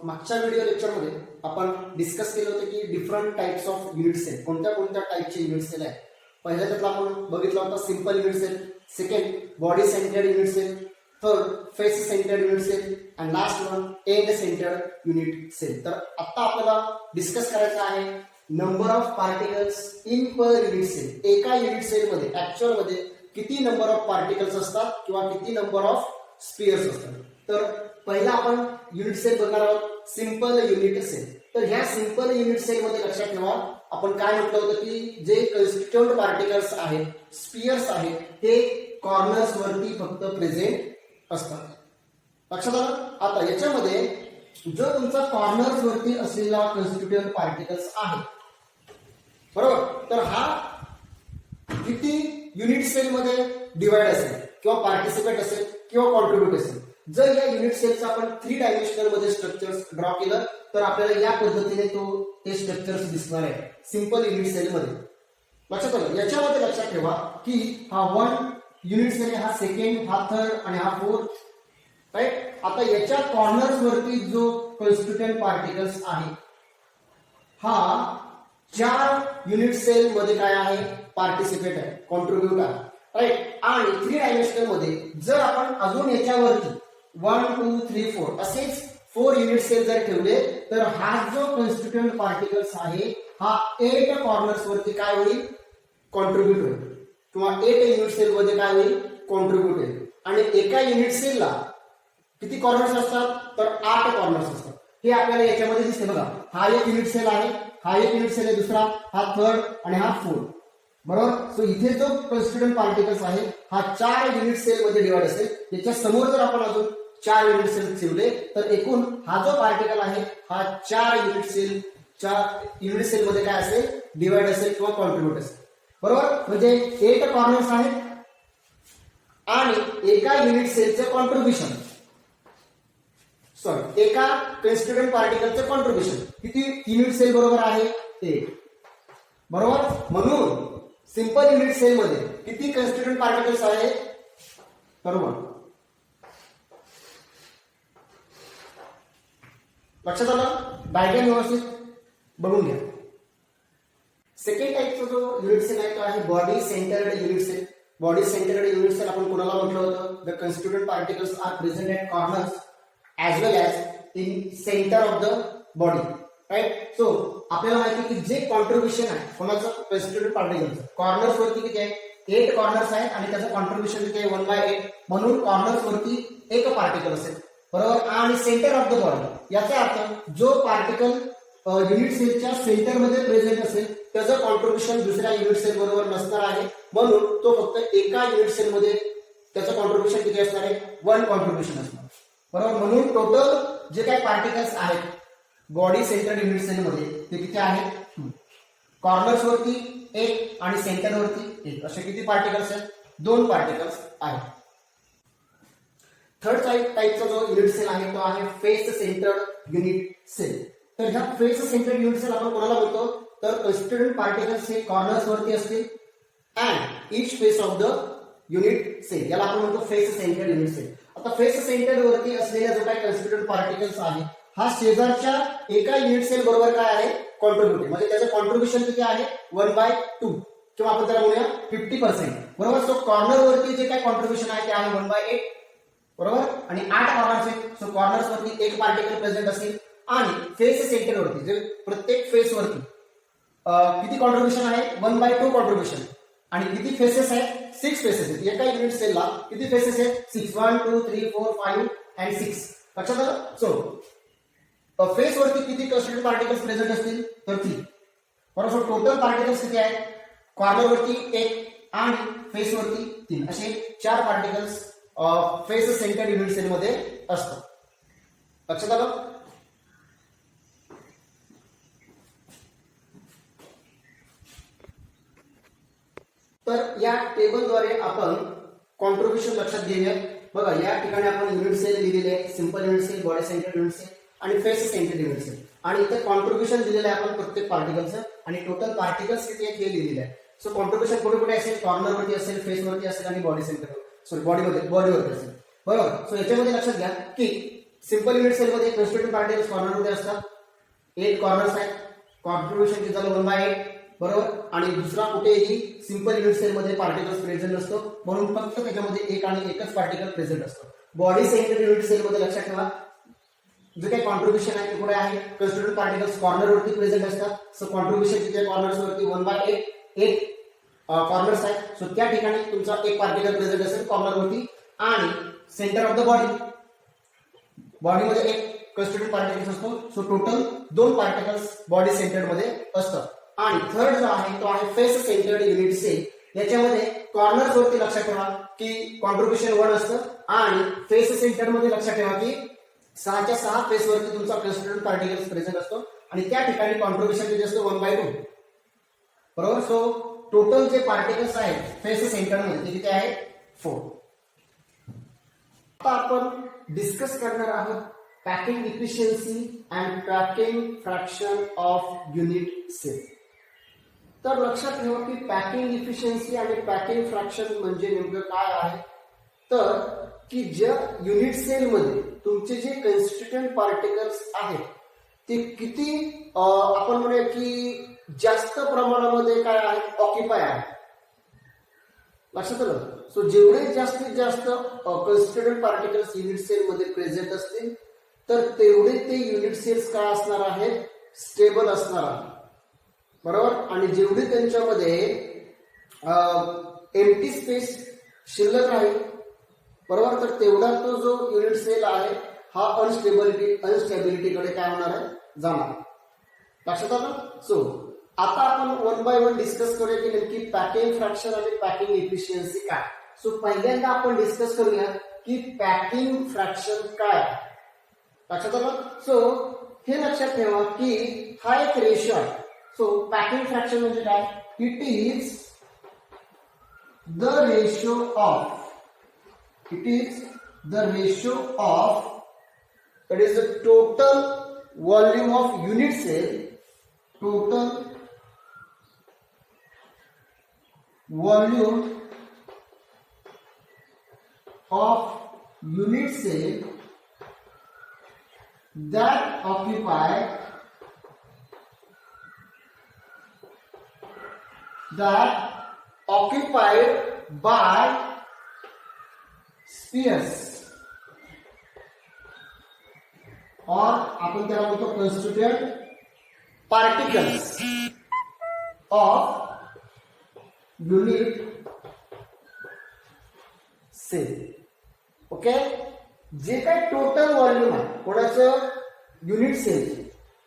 मागच्या व्हिडिओ लेक्चरमध्ये आपण डिस्कस केलं होतं की different types of unit cell, कोणत्या कोणत्या टाइपचे युनिट सेल आहेत. पहिल्या त्यातला आपण बघितला होता simple unit cell, second body centred unit cell, third face centred unit cell आणि last one end centred unit cell. तर आता आपल्याला डिस्कस करायचं आहे number of particles in per unit cell. एका युनिट सेल मध्ये ऍक्च्युअल मध्ये किती नंबर ऑफ पार्टिकल्स असतात किंवा किती नंबर ऑफ स्पिअर्स असतात. तर पहिला आपण युनिट सेल बघणार आहोत सिंपल युनिट सेल. तर ह्या सिंपल युनिट सेल मध्ये लक्षात ठेवा आपण काय म्हटलं होतं की जे कन्स्टिट्यूएंट पार्टिकल्स आहेत, स्पिअर्स आहेत, ते कॉर्नर्स वरती फक्त प्रेझेंट असतात. लक्षात आलं. आता याच्यामध्ये जो तुमचा कॉर्नर्स वरती असलेला कन्स्टिट्यूएंट पार्टिकल्स आहे, बरोबर, तर हा किती युनिट सेल मध्ये डिवाइड असेल किंवा पार्टिसिपेट असेल किंवा कॉन्ट्रीब्युट असेल. जर या युनिट सेलचं आपण 3 डायमेन्शनल मध्ये स्ट्रक्चर्स ड्रॉ केलं तर आपल्याला या पद्धतीने ते स्ट्रक्चर्स दिसणार आहे सिंपल युनिट सेल मध्ये. लक्षात आलं. याच्यामध्ये लक्षात ठेवा की हा 1 युनिट सेल, हा सेकंड, हा थर्ड आणि हा फोर्थ, राईट. आता याच्या कॉर्नर्स वरती जो कन्स्टिट्यूएंट पार्टिकल्स आहे हा 4 युनिट सेल मध्ये काय आहे, पार्टिसिपेट आहे, कॉन्ट्रीब्युट आहे, राईट. आणि 3 डायमेन्शनल मध्ये जर आपण अजून याच्यावरती 1 2 3 4 असेच 4 युनिट सेल जर ठेवले तर हा जो कन्स्टिट्यूएंट पार्टिकल्स आहे हा 8 कॉर्नर्स वरती काय होईल, कॉन्ट्रीब्युट होईल किंवा 8 युनिट सेल मध्ये काय होईल, कॉन्ट्रीब्युट होईल. आणि एका युनिट सेलला किती कॉर्नर्स असतात, तर 8 कॉर्नर्स असतात. हे आपल्याला याच्यामध्ये दिसते बघा. हा एक युनिट सेल आहे, हा एक युनिट सेल आहे, दुसरा, हा थर्ड आणि हा फोर्थ, बरोबर. सो इथे जो कन्स्टिट्यूएंट पार्टिकल्स आहे हा 4 युनिट सेल मध्ये डिवाइड असेल. याच्या समोर जर आपण अजून 4 युनिट सेल ठेवले तर एकूण हा जो पार्टिकल आहे हा 4 युनिट सेल मध्ये काय असेल, डिवाइड असेल किंवा कॉन्ट्रीब्युट असेल, बरोबर. म्हणजे 8 कॉर्नर्स आहेत आणि एका युनिट सेलचं कॉन्ट्रीब्युशन, सॉरी, एका कन्स्टिट्यूएंट पार्टिकलचं कॉन्ट्रीब्युशन किती, युनिट सेल बरोबर आहे 8, बरोबर. म्हणून सिंपल युनिट सेल मध्ये किती कन्स्टिट्यूएंट पार्टिकल्स आहेत, बरोबर. लक्षात आलं. डायग्राम व्यवस्थित बघून घ्या. सेकंड टाइपचा जो युनिट सेल आहे तो आहे body centred unit cell. Body centred unit cell आपण कोणाला म्हटलं होतं, the constituent particles are present at corners as well as in center of the body, right. So आपल्याला माहिती की जे कॉन्ट्रीब्युशन आहे कोणाचं, कन्स्टिट्यूएंट पार्टिकलचं, कॉर्नर्स वरती किती आहे, 8 कॉर्नर्स आहेत आणि त्याचं कॉन्ट्रीब्युशन किती आहे, 1/8. म्हणून कॉर्नर्स वरती एक पार्टिकल असेल, बरोबर. आणि सेंटर ऑफ द बॉडी याचा अर्थ जो पार्टिकल युनिट सेलच्या सेंटर मध्ये प्रेझेंट असेल त्याचं कॉन्ट्रीब्युशन दुसऱ्या युनिट सेल बरोबर नसणार आहे. म्हणून तो फक्त एका युनिट सेल मध्ये त्याचं कॉन्ट्रीब्युशन किती असणार आहे, 1 कॉन्ट्रीब्युशन असणार, बरोबर. म्हणून टोटल जे काही पार्टिकल्स आहेत बॉडी सेंटर्ड युनिट सेल मध्ये ते किती आहेत, कॉर्नर्स वरती 1 आणि सेंटर वरती 1, असे किती पार्टिकल्स आहेत, 2 पार्टिकल्स आहेत. थर्ड टाइपचा जो युनिट सेल आहे तो आहे फेस सेंटर्ड युनिट सेल. तर ह्या फेस सेंटर्ड युनिट सेल आपण कोणाला बोलतो, तर कन्स्टिट्यूएंट पार्टिकल्स हे कॉर्नर्स वरती असतील and each face of the unit cell, याला आपण म्हणतो फेस सेंटर्ड युनिट सेल. आता फेस सेंटर वरती असलेला जो काही कन्स्टिट्यूएंट पार्टिकल्स आहे हा शेजारच्या एका युनिट सेल बरोबर काय आहे, कॉन्ट्रीब्युट, म्हणजे त्याचं कॉन्ट्रीब्युशन किती आहे, 1/2 किंवा आपण त्याला म्हणूया 50%, बरोबर. सो कॉर्नर वरती जे काही कॉन्ट्रीब्युशन आहे ते आहे 1/8, बरोबर. आणि 8 कॉर्नर्स आहेत. सो कॉर्नर्स वरती एक पार्टिकल प्रेझेंट असेल आणि फेस सेंटर वरती जे प्रत्येक फेस वरती किती कॉन्ट्रीब्युशन आहे, 1/2 कॉन्ट्रीब्युशन. आणि किती फेसेस आहेत, 6 फेसेस आहेत. एका युनिट सेलला किती फेसेस आहेत, 6, 1 2 3 4 5 and 6. लक्षात आलं. सो फेस वरती किती कन्स्टिट्यूएंट पार्टिकल्स प्रेझेंट असतील, तर 3, बरोबर. सो टोटल पार्टिकल्स किती आहेत, कॉर्नर वरती 1 आणि फेस वरती 3, असे 4 particles face centred unit cell मध्ये असतात. लक्षात आलं. तर या टेबलद्वारे आपण कॉन्ट्रीब्युशन लक्षात घेऊया. बघा या ठिकाणी आपण युनिट सेल लिहिलेले आहे, simple unit cell, body centred unit cell आणि फेस सेंटर्ड युनिट सेल. आणि इथे कॉन्ट्रीब्युशन दिलेलं आहे आपण प्रत्येक पार्टिकलचं आणि टोटल पार्टिकल्स किती आहेत हे लिहिलेलं आहे. सो कॉन्ट्रीब्युशन कुठे कुठे असेल, कॉर्नर वरती असेल, फेस वरती असेल आणि बॉडी सेंटर, सॉरी बॉडीवरती असेल, बरोबर. सो याच्यामध्ये लक्षात घ्या की सिंपल युनिट सेल मध्ये कॉन्स्टिट्यूएंट पार्टिकल्स कॉर्नर मध्ये असतात, 8 कॉर्नर्स आहेत, कॉन्ट्रीब्युशन झालं 1/8 बरोबर. आणि दुसरा कुठेही सिंपल युनिट सेल मध्ये पार्टिकल्स प्रेझेंट नसतो, म्हणून फक्त त्याच्यामध्ये एक आणि एकच पार्टिकल प्रेझेंट असतो. बॉडी सेंटर्ड युनिट सेल मध्ये लक्षात ठेवा जे काही कॉन्ट्रीब्युशन आहे ते कुठे आहे, कॉन्स्टिट्यूएंट पार्टिकल्स कॉर्नर वरती प्रेझेंट असतात. सो कॉन्ट्रीब्युशन तिथे कॉर्नर्स वरती 1/8 8 कॉर्नर्स आहेत. सो त्या ठिकाणी तुमचा एक पार्टिकल प्रेझेंट असेल कॉर्नर वरती. आणि सेंटर ऑफ द बॉडी मध्ये एक कॉन्स्टिट्यूएंट पार्टिकल्स असतो. So total 2 particles body centred मध्ये असतात. आणि थर्ड जो आहे तो आहे फेस सेंटर्ड युनिट सेल. याच्यामध्ये कॉर्नर्स वरती लक्षात ठेवा की कॉन्ट्रीब्युशन 1 असतं आणि फेस सेंटर्ड मध्ये लक्षात ठेवा की 6च्या 6 फेस वरती तुमचा कॉन्स्टिट्यूएंट पार्टिकल्स प्रेझेंट असतो आणि त्या ठिकाणी कॉन्ट्रीब्युशन किती असतं 1/2 बरोबर. सो टोटल जे पार्टिकल्स आहेत फेस सेंटर्ड मध्ये ते किती आहेत 4. आता आपण डिस्कस करणार आहोत packing efficiency and packing fraction of unit cell. तर लक्षात ठेवा की पॅकिंग इफिशियन्सी आणि पॅकिंग फ्रॅक्शन म्हणजे नेमकं काय आहे, तर की ज्या युनिट सेल मध्ये तुमचे जे कॉन्स्टिट्यूएंट पार्टिकल्स आहेत ते किती आपण म्हणूया की जास्त प्रमाणामध्ये काय आहे ऑक्युपाय आहे. लक्षात आलं. सो जेवढे जास्तीत जास्त कॉन्स्टिट्यूएंट पार्टिकल्स युनिट सेल मध्ये प्रेझेंट असतील तर तेवढे ते युनिट सेल्स काय असणार आहेत स्टेबल असणार आहेत बरोबर. आणि जेवढी त्यांच्यामध्ये एम्प्टी स्पेस शिल्लक राहील बरोबर तर तेवढा तो जो युनिट सेल आहे हा अनस्टेबिलिटीकडे काय होणार आहे जाणार. लक्षात आलं. सो आता आपण 1 बाय 1 डिस्कस करूया की नेमकी पॅकिंग फ्रॅक्शन आणि पॅकिंग इफिशियन्सी काय. सो पहिल्यांदा आपण डिस्कस करूया की पॅकिंग फ्रॅक्शन काय. लक्षात आलं. सो हे लक्षात ठेवा की हा एक रेशो आहे. सो पॅकिंग फ्रॅक्शन म्हणजे काय, it is the ratio of that is the total volume of unit cell, total volume of unit cell that occupied by spheres और आपण त्याला म्हणतो constituent particles of unit cell. Okay. जे काय total volume आहे कोणाचं युनिट सेल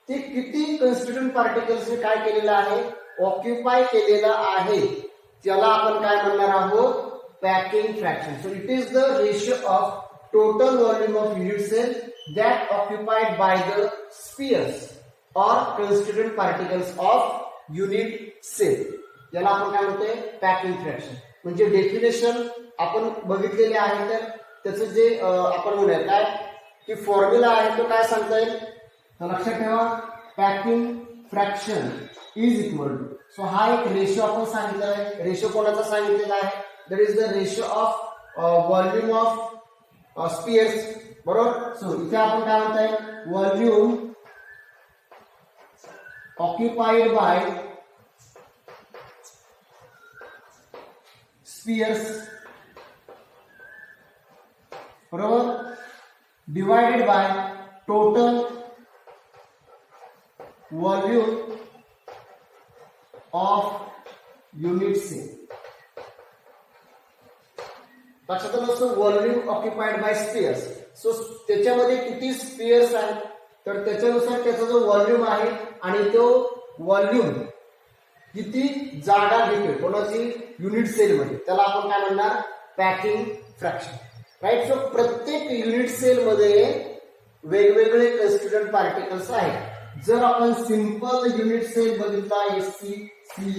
ते किती कॉन्स्टिट्यूएंट पार्टिकल्सने काय केलेलं आहे ऑक्युपाय केलेलं आहे त्याला आपण काय म्हणणार आहोत packing fraction. So it is the ratio of total volume of unit cell that occupied by the spheres or constituent particles of unit cell. याला आपण काय म्हणतोय पॅकिंग फ्रॅक्शन. म्हणजे डेफिनेशन आपण बघितलेले आहे तर त्याचं जे आपण म्हणूया काय की फॉर्म्युला आहे तो काय सांगता येईल तर लक्षात ठेवा packing fraction is equal to. So हा एक रेशो आपण सांगितला आहे. रेशो कोणाचा सांगितलेला आहे that is the ratio of volume of spheres बरोबर. सो इथे आपण काय म्हणताय व्हॉल्यूम ऑक्युपाइड बाय स्पीयर्स बरोबर divided by total volume of unit cell. लक्षात आलं. So volume occupied by spheres. So त्याच्यामध्ये किती स्पीयर्स आहेत तर त्याच्यानुसार त्याचा जो व्हॉल्यूम आहे आणि तो व्हॉल्यूम किती जागा घेतोय कोणाची युनिट सेल मध्ये त्याला आपण काय म्हणणार पॅकिंग फ्रॅक्शन राईट. सो प्रत्येक युनिट सेल मध्ये वेगवेगळे कॉन्स्टिट्यूएंट पार्टिकल्स आहेत. जर आपण सिंपल युनिट सेल बघितला SCC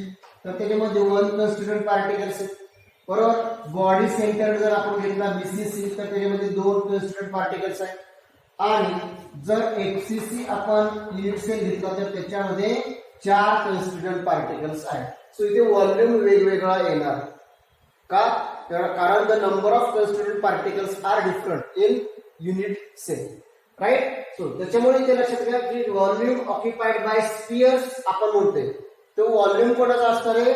तर त्याच्यामध्ये 1 कॉन्स्टिट्यूएंट पार्टिकल्स आहेत बरोबर. बॉडी सेंटर जर आपण घेतला BCC तर त्याच्यामध्ये 2 कॉन्स्टिट्यूएंट पार्टिकल्स आहेत. आणि जर FCC आपण युनिट सेल घेतला तर त्याच्यामध्ये 4 कॉन्स्टिट्यूएंट पार्टिकल्स आहेत. सो इथे व्हॉल्यूम वेगवेगळा येणार का कारण the number of constituent particles are different in unit cell. Right. So त्याच्यामुळे इथे लक्षात घ्या की व्हॉल्यूम ऑक्युपाइड बाय स्पियर्स आपण म्हणतोय तो व्हॉल्यूम कोणाचा असणार आहे,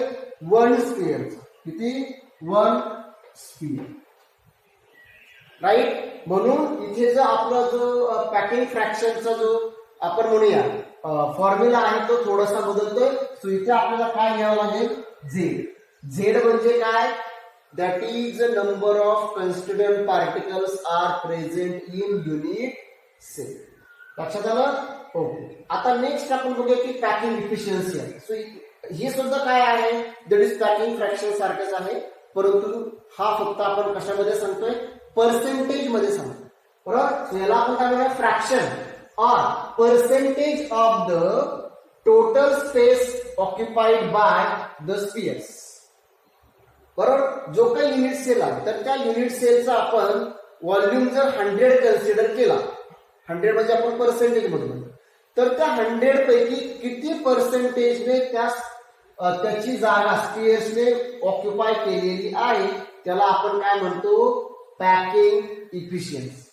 वन स्पियरचा. किती, वन स्पियर. राईट. म्हणून इथे जो आपला जो पॅकिंग फ्रॅक्शनचा जो आपण म्हणूया फॉर्म्युला आहे तो थोडासा बदलतोय. सो इथे आपल्याला काय घ्यावं लागेल, झेड. झेड म्हणजे काय, that is the number of constituent particles are present in unit cell. लक्षात आलं. ओके. आता नेक्स्ट आपण बघूया की पॅकिंग इफिशियन्सी आहे. सो ही सुद्धा काय आहे, दॅट इज पॅकिंग फ्रॅक्शन सारखेच आहे, परंतु हा फक्त आपण कशामध्ये सांगतोय, पर्सेंटेज मध्ये सांगतो. बरोबर. सो याला आपण काय म्हणूया, fraction or percentage of the total space occupied by the spheres. बरोबर. जो काही युनिट सेल आहे तर त्या युनिट सेलचा आपण व्हॉल्यूम जर 100 कन्सिडर केला, 100 म्हणजे आपण पर्सेंटेज म्हणतो, तर त्या 100 पैकी किती पर्सेंटेजने त्याची जागा स्पेअर्सने ऑक्युपाय केलेली आहे त्याला आपण काय म्हणतो, पॅकिंग इफिशियन्सी.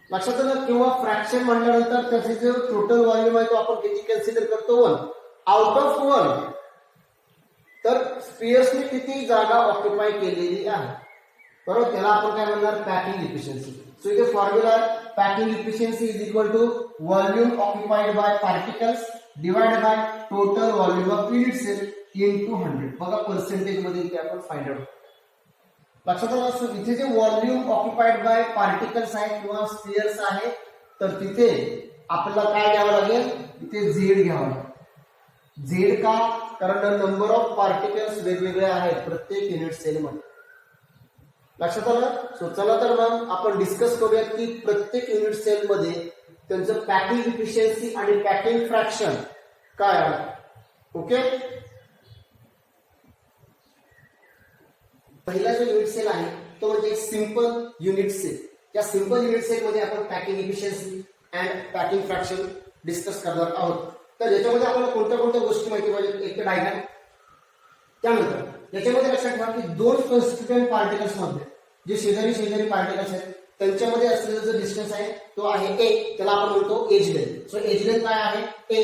लक्षात आलं. किंवा फ्रॅक्शन म्हणल्यानंतर त्याचे जो टोटल व्हॉल्यूम आहे तो आपण किती कन्सिडर करतो, 1. आउट ऑफ 1 तर स्पियर्सने किती जागा ऑक्युपाय केलेली आहे. बरोबर. त्याला आपण काय म्हणणार, पॅकिंग इफिशियन्सी. सो इथे formula, packing efficiency is equal to volume occupied by particles divide by total volume of unit cell into 100. बघा पर्सेंटेज मध्ये इथे आपण फाइंड आउट. लक्षात आलं. इथे जे व्हॉल्यूम ऑक्युपाइड बाय पार्टिकल्स आहे किंवा स्पियर्स आहे तर तिथे आपल्याला काय घ्यावं लागेल, इथे झेड घ्यावं लागेल. झेड का, कारण नंबर ऑफ पार्टिकल्स वेगवेगळे आहेत प्रत्येक युनिट सेल मध्ये. लक्षात आलं. सो चला तर मग आपण डिस्कस करूयात की प्रत्येक युनिट सेल मध्ये त्यांचं पॅकिंग इफिशियन्सी आणि पॅकिंग फ्रॅक्शन काय आहे. ओके. पहिला जो युनिट सेल आहे तो म्हणजे सिंपल युनिट सेल. या सिंपल युनिट सेल मध्ये आपण packing efficiency and packing fraction discuss करणार आहोत. तर याच्यामध्ये आपल्याला कोणत्या कोणत्या गोष्टी माहिती पाहिजे, एक डायग्राम. त्यानंतर याच्यामध्ये लक्षात ठेवा की दोन कन्स्टिट्यूएंट पार्टिकल्स मध्ये जे शेजारी शेजारी पार्टिकल्स आहेत त्यांच्यामध्ये असलेला जो डिस्टन्स आहे तो आहे a. त्याला आपण म्हणतो edge length. So edge length काय आहे, a.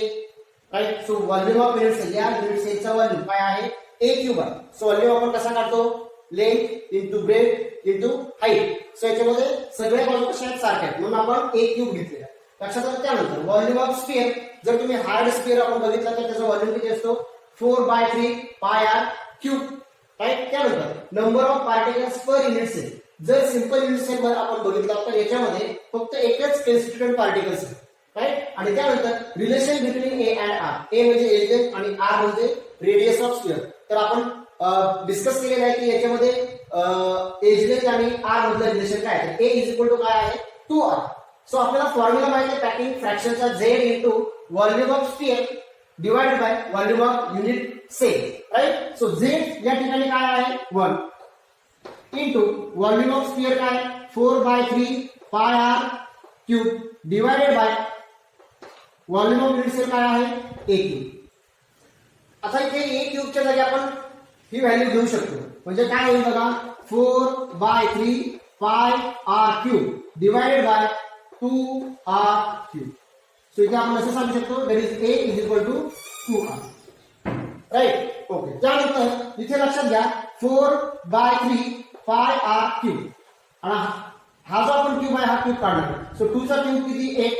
Right. So volume of unit cell, या युनिट सेलचा व्हॉल्यूम काय आहे, a क्यूब आहे. सो व्हॉल्यूम आपण कसा काढतो, length into breadth into height. So याच्यामध्ये सगळ्या बाजू कशा आहेत, सारख्या आहेत, म्हणून आपण एक क्यूब घेतलेला. लक्षात आलं. त्यानंतर व्हॉल्यूम ऑफ स्फिअर, जर तुम्ही हार्ड स्फिअर आपण बघितला तर त्याचा व्हॉल्यूम किती असतो, 4/3 पाय आर क्यूब. राईट. त्यानंतर number of particles per unit cell. जर सिंपल युनिट सेल वर आपण बघितला तर याच्यामध्ये फक्त एकच कन्स्टिट्यूएंट पार्टिकल्स आहेत. राईट. आणि त्यानंतर relation between A and R. A म्हणजे एज लेंथ आणि आर म्हणजे रेडियस ऑफ स्फिअर. तर आपण डिस्कस केलेलं आहे की याच्यामध्ये एज लेंथ आणि आर मधलं रिलेशन काय आहे, ए इज इक्वल टू काय आहे, 2r. सो आपल्याला फॉर्म्युला माहिती आहे पॅकिंग फ्रॅक्शनचा, Z into volume of sphere divide by volume of unit cell. Right. So Z या ठिकाणी काय आहे, 1 इंटू व्हॉल्यूम ऑफ स्फिअर काय, 4/3 pi r cube divided by volume of unit cell काय आहे, a क्यूब. आता इथे a क्यूबच्या जागी आपण ही व्हॅल्यू घेऊ शकतो. म्हणजे काय होईल बघा, 4/3 pi r cube divided by 2r cube. So इथे आपण असं सांगू शकतो that is a is equal to 2r. Right. Okay. त्यानंतर इथे लक्षात घ्या 4/3 पाय आर क्यूब, आणि हा जो आपण क्यूब आहे हा क्यूब काढणार. सो 2 चा क्यूब किती, 1,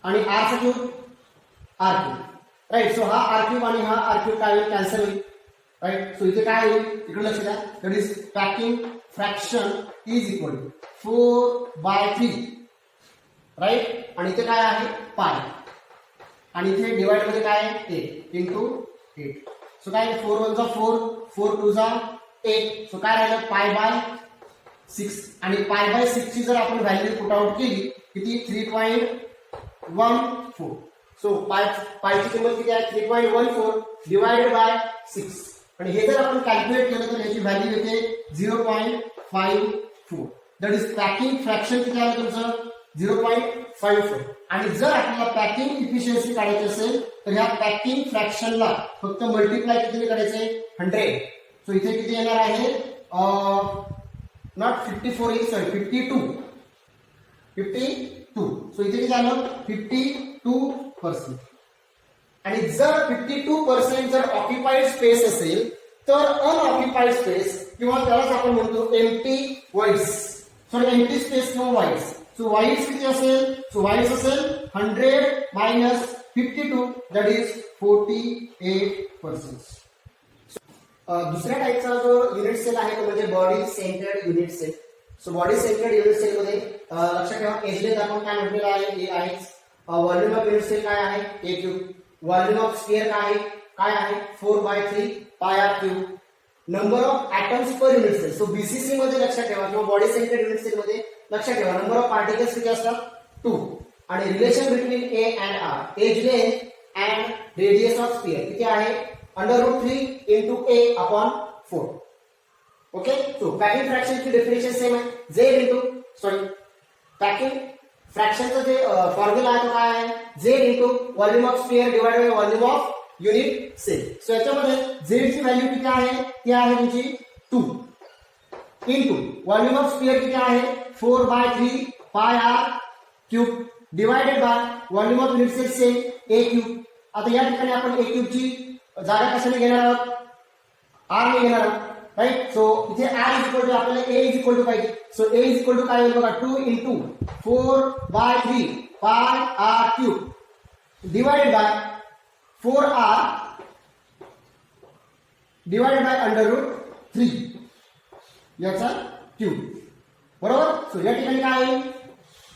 आणि r चा cube r cube. Right. So हा r क्यूब आणि हा r क्यूब काय होईल, कॅन्सल होईल. राईट. सो इथे काय होईल, इकडे लक्ष द्या, that is packing fraction is equal to 4/3. Right. आणि इथे काय आहे, पाय, आणि इथे डिवाइड मध्ये काय आहे, 8 इंटू 8. सो काय 4 1 जा 4, 4 2 जा 8. सो काय राहिलं, पाय बाय 6. आणि पाय बाय 6 ची जर आपण व्हॅल्यू पुट आउट केली किती, 3.14. सो पायची किंमत किती आहे, 3.14 डिवाइडेड बाय 6. आणि हे जर आपण कॅल्क्युलेट केलं तर याची व्हॅल्यू येते 0.54. दॅट इज पॅकिंग फ्रॅक्शन किती आहे तुमचं, 0.54. आणि जर आपल्याला पॅकिंग इफिशियन्सी काढायची असेल तर ह्या पॅकिंग फ्रॅक्शनला फक्त मल्टिप्लाय किती करायचे, 100. सो इथे किती येणार आहे, नॉट 54 सॉरी 52. 52. सो इथे किती झालं 52%. आणि जर 52% जर ऑक्युपाइड स्पेस असेल तर अनऑक्युपाइड स्पेस किंवा त्यालाच आपण म्हणतो एम्प्टी व्हॉइड्स, सॉरी एम्प्टी स्पेस किंवा व्हॉइड्स. सो व्हॉइड्स किती असेल, सो व्हॉइड्स असेल 100 मायनस 52 दॅट इज 48%. दुसऱ्या टाईपचा जो युनिट सेल आहे तो म्हणजे body centred unit cell. So body centred unit cell मध्ये लक्षात ठेवा एज लेंथ आपण काय म्हटलेलं आहे ए आहे. व्हॉल्यूम ऑफ युनिट सेल काय आहे A cube. Volume of sphere काय आहे 4/3 pi r cube. Number of atoms per unit cell. So BCC मध्ये लक्षात ठेवा किंवा बॉडी सेंटर्ड युनिट सेल मध्ये लक्षात ठेवा नंबर ऑफ पार्टिकल्स किती असतात 2. आणि relation between A and R edge length and radius of sphere किती आहे √3 into a upon 4. Okay. So packing fraction ची डेफिनेशन सेम आहे पॅकिंग फ्रॅक्शनचं जे फॉर्म्युला आहे तो काय आहे z into volume of sphere divided by volume of unit cell. So याच्यामध्ये z ची व्हॅल्यू किती आहे ती आहे तुमची 2 into व्हॉल्यूम ऑफ स्फिअर किती आहे 4/3 pi r cube divided by volume of unit cell same a cube. आता या ठिकाणी आपण a क्यूब ची जागा कशाने घेणार आहोत आर ने घेणार आहोत राईट. सो इथे आर इज इक्वल टू आपल्याला ए इज इक्वल टू पाहिजे. So A is equal to काय होईल बघा 2 into 4/3 pi r cube divided by 4r divided by √3 याचा क्यूब. बरोबर. सो या ठिकाणी काय आहे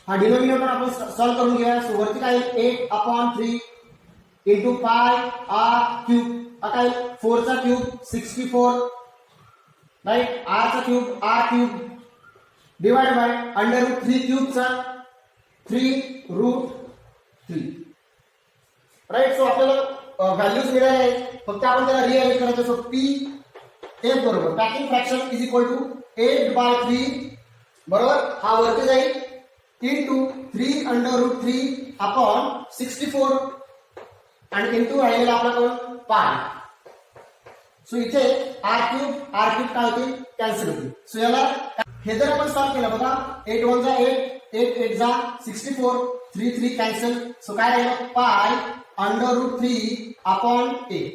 हा डिनोमिनेटर आपण सॉल्व्ह करून घेऊया. सो वरती काय 8/3 into पाय आर क्यूब. आता 4 चा क्यूब 64 राईट. आर चा cube R cube divide by √3 cube चा 3√3 राईट. सो आपल्याला व्हॅल्यूज मिळाल्या आहेत फक्त आपण त्याला रिअरेंज करायचं. सो पी एफ बरोबर packing fraction is equal to 8/3 बरोबर हा वरती जाईल into 3√3 अपॉन 64 आणि इंटू राहिलेला आपला कोण पाय. सो इथे आर क्यूब काय होतील कॅन्सल होतील. सो याला हे जर आपण सॉल्व्ह केलं बघा 8 1 जा 8 8 8 जा 64 3 3 कॅन्सल. सो काय राहिलं पाय √3 अपॉन 8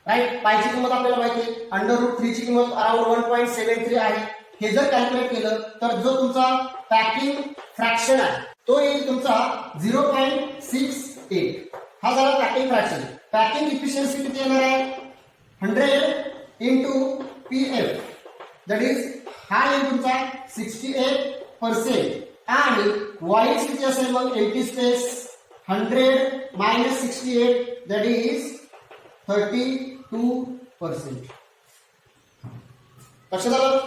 राईट. पायची किंमत आपल्याला माहिती आहे √3 ची किंमत अराउंड 1.73 आहे. हे जर कॅल्क्युलेट केलं तर जो तुमचा पॅकिंग फ्रॅक्शन आहे तो येईल तुमचा 0.68. हा झाला पॅकिंग फ्रॅक्शन. पॅकिंग इफिशियन्सी किती येणार आहे 100 into pf दॅट इज हा येईल तुमचा 68% आणि व्हॉइड्स किती असेल मग empty space 100 minus 68 that is 32%. लक्षात आलं.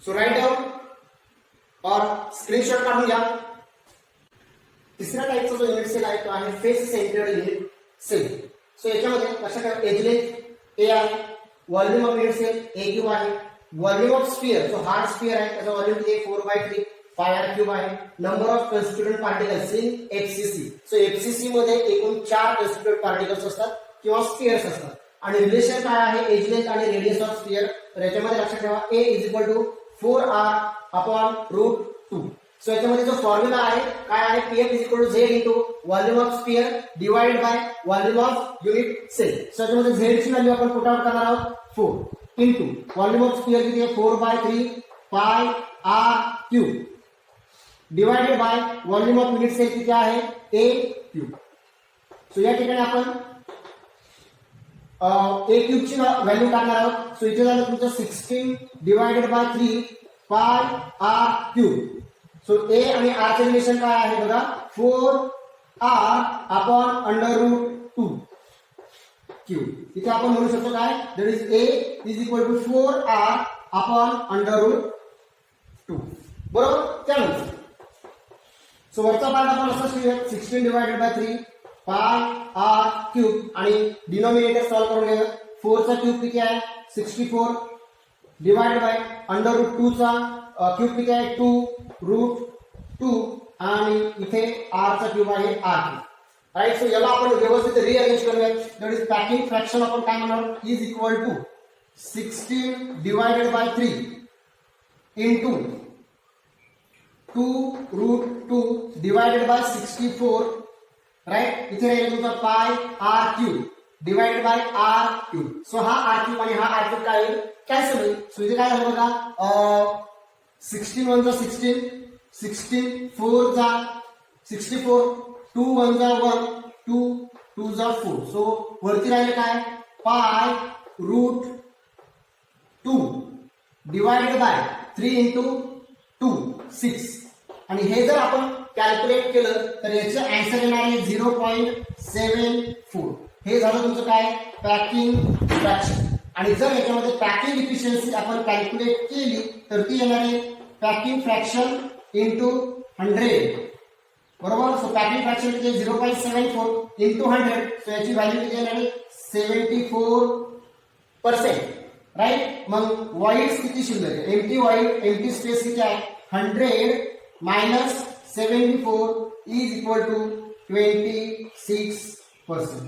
सो राईट डाऊन और स्क्रीनशॉट काढून घ्या. तिसऱ्या टाईपचा जो युनिट सेल आहे तो आहे face centred unit cell. So याच्यामध्ये लक्षात ठेवा एज लेंथ ए आहे. Volume of unit cell A cube आहे. व्हॉल्यूम ऑफ स्फिअर जो हार्ड स्फिअर आहे त्याचा व्हॉल्यूम किती 4/3 पाय आर क्यूब आहे. Number of constituent particles in FCC. So FCC मध्ये एकूण 4 कन्स्टिट्यूएंट पार्टिकल्स असतात किंवा स्फिअर्स असतात. आणि रिलेशन काय आहे एज लेंथ आणि रेडियस ऑफ स्फिअर. तर याच्यामध्ये लक्षात ठेवा A is equal to 4r upon √2. So याच्यामध्ये जो फॉर्म्युला आहे काय आहे PF is equal to Z into volume of sphere divided by volume of unit cell. So याच्यामध्ये झेड ची व्हॅल्यू आपण पुट आउट करणार आहोत 4 इंटू व्हॉल्यूम ऑफ स्फिअर किती आहे 4/3 pi r cube divided by volume of unit cell किती आहे A cube. So या ठिकाणी आपण ए क्यूब ची व्हॅल्यू काढणार आहोत. सो इथे झालं तुमचं 16 divided by 3 pi r cube. So ए आणि आर चे रिलेशन काय आहे बघा 4r अपॉन √2 क्यूब. इथे आपण म्हणू शकतो काय that is a is equal to 4r upon √2 बरोबर. त्यानंतर सो वरचा पार्ट आपण असं लिहूया 16 divided by 3 pi r cube आणि डिनोमिनेटर सॉल्व्ह करून घेऊया. 4 चा क्यूब किती आहे 64 डिवाइडेड बाय √2 चा क्यूब किती आहे 2√2 आणि इथे r चा क्यूब आहे r क्यूब राईट. सो याला आपण व्यवस्थित रिअरेंज करूया. दॅट इज पॅकिंग फ्रॅक्शन आपण काय म्हणणार is equal to 16 divided by 3 into 2√2 divided by 64, right. इथे राहील तुमचा pi r cube divided by r cube. So हा आर क्यूब आणि हा आर क्यूब काय होईल, कॅन्सल होईल. सो इथे काय झालं बघा, 16 1 जा 16, 16 4 जा 64, 2 1 जा 1, 2 2 जा 4. सो वरती राहिले काय, पाय रूट 2 डिवाइडेड बाय 3 इंटू 2 6. आणि हे जर आपण कॅल्क्युलेट केलं तर याचं आन्सर येणार आहे 0.74. हे झालं तुमचं काय, पॅकिंग फ्रॅक्शन. आणि जर याच्यामध्ये पॅकिंग इफिशियन्सी आपण कॅल्क्युलेट केली तर ती येणार आहे पॅकिंग फ्रॅक्शन इंटू 100, बरोबर. सो पॅकिंग फ्रॅक्शन किती, 0.74 इंटू 100. सो याची व्हॅल्यू किती येणार आहे, 74%, राईट. मग व्हॉइड्स किती शिल्लक आहे, एम्प्टी व्हॉइड, एम्प्टी स्पेस किती आहे, 100 minus 74 is equal to 26%.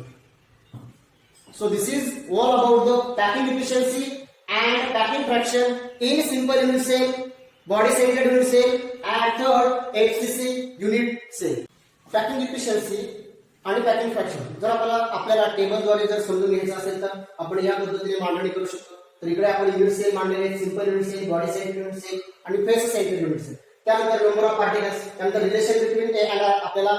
So this is all about the packing efficiency and packing fraction in simple unit cell, body centered unit cell and third HCC unit cell. Packing efficiency आणि packing fraction जर आपल्याला टेबलद्वारे जर समजून घ्यायचं असेल तर आपण या पद्धतीने मांडणी करू शकतो. तर इकडे आपण युनिट सेल मांडलेले आहेत, simple unit cell, body centred unit cell आणि फेस सेंटर्ड युनिट सेल. त्यानंतर नंबर ऑफ पार्टिकल्स, त्यानंतर रिलेशन बिटवीन ए अँड आपल्याला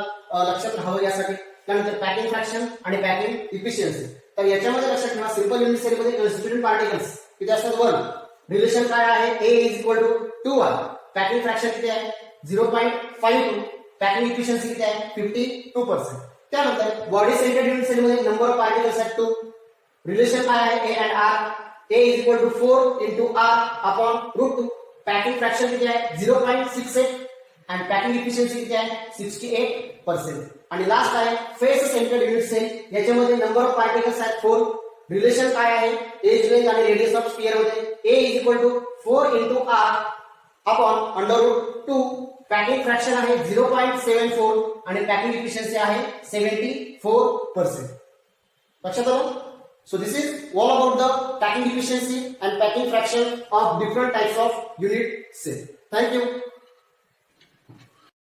लक्षात राहावं यासाठी. त्यानंतर पॅकिंग फ्रॅक्शन आणि पॅकिंग इफिशियन्सी. तर याच्यामध्ये लक्षात ठेवा, सिंपल युनिट सेल मध्ये कॉन्स्टिट्यूएंट पार्टिकल्स किती असतात, 1. रिलेशन काय आहे, A is equal to 2r. Packing fraction किती आहे, 0.52. पॅकिंग इफिशियन्सी किती आहे, 52%. त्यानंतर बॉडी सेंटर्ड युनिट सेल मध्ये नंबर ऑफ पार्टिकल्स आहेत 2. रिलेशन काय आहे, a and R. A is equal to 4 into R upon √2. Packing fraction किती आहे, 0.68 आणि पॅकिंग इफिशियन्सी किती आहे, 68%. आणि लास्ट आहे फेस सेंटर्ड युनिट सेल. याच्यामध्ये नंबर ऑफ पार्टिकल्स आहेत 4. रिलेशन काय आहे, एज लेंथ आणि रेडियस ऑफ स्फियर मध्ये A is equal to 4 into R upon √2. Packing fraction आहे 0.74 आणि पॅकिंग इफिशियन्सी आहे 74%. लक्षात आलं. So this is all about the packing efficiency and packing fraction of different types of unit cell. Thank you.